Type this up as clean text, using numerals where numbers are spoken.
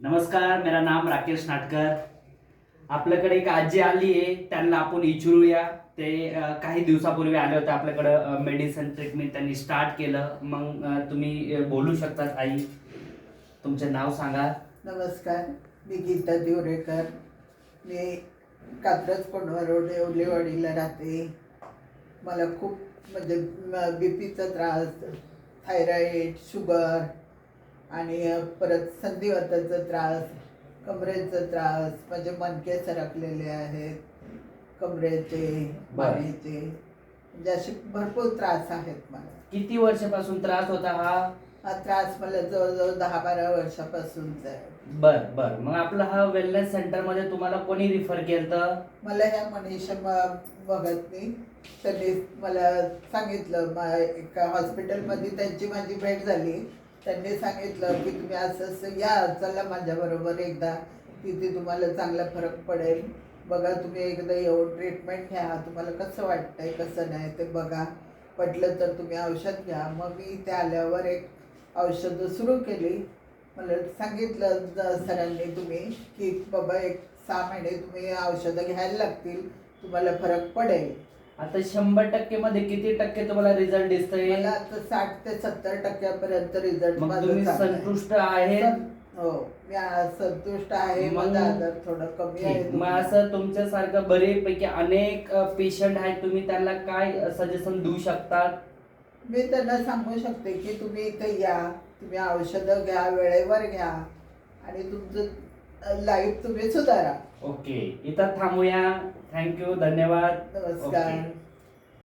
नमस्कार, मेरा नाम राकेश नाटकर. आपल्याकडे एक आजी आली आहे, त्यांना आपण विचारूया. ते काही दिवसापूर्वी आले होते आपल्याकडे. मेडिसिन ट्रीटमेंट त्यांनी स्टार्ट केलं. मग तुम्ही बोलू शकता. आई, तुमचे नाव सांगा. नमस्कार, मी गीता दिवरेकर. मी कात्रज कोंढवा रोड येवलेवाडीला राहते. मला खूप म्हणजे बीपीचा त्रास, थायरॉईड, शुगर आणि परत संधिवाताचा त्रास, कमरेचा त्रास, माझे मणके सरकलेले आहेत, कमरेचे, मानेचे, म्हणजे असे भरपूर त्रास आहेत मला. किती वर्षापासून त्रास होता हा त्रास मला जवळजवळ 10-12 वर्षापासूनचा आहे. बर. मग आपलं हा वेलनेस सेंटर मध्ये तुम्हाला कोणी रिफर केलं? मला ह्या मनीषा भगतनी त्यांनी मला सांगितलं. एका हॉस्पिटलमध्ये त्यांची माझी भेट झाली. त्यांनी सांगितलं की तुम्ही असं या, चला माझ्याबरोबर एकदा, तिथे तुम्हाला चांगला फरक पडेल. बघा, तुम्ही एकदा येऊन ट्रीटमेंट घ्या, तुम्हाला कसं वाटतंय कसं नाही ते बघा, पटलं तर तुम्ही औषध घ्या. मग मी इथे आल्यावर एक औषधं सुरू केली. मला सांगितलं सरांनी तुम्ही की बाबा 6 महिने तुम्ही औषधं घ्यायला लागतील, तुम्हाला फरक पडेल. आता 100% मध्ये किती टक्के तुम्हाला रिझल्ट दिसतोय? मला आता 60 ते 70% रिझल्ट मग तुम्ही संतुष्ट आहे? हो, मी संतुष्ट आहे. माझा आजार थोडा कमी आहे. मग असं तुमच्यासारखं बरेपैकी अनेक पेशंट आहेत, तुम्ही त्यांना काय सजेशन देऊ शकता? मी त्यांना सांगू शकते की तुम्ही इथे या, तुम्ही औषधं घ्या, वेळेवर घ्या आणि तुमचं लाईफ तुम्ही सुधारा. ओके, इथं थांबूया. थँक्यू, धन्यवाद. नमस्कार. ओके.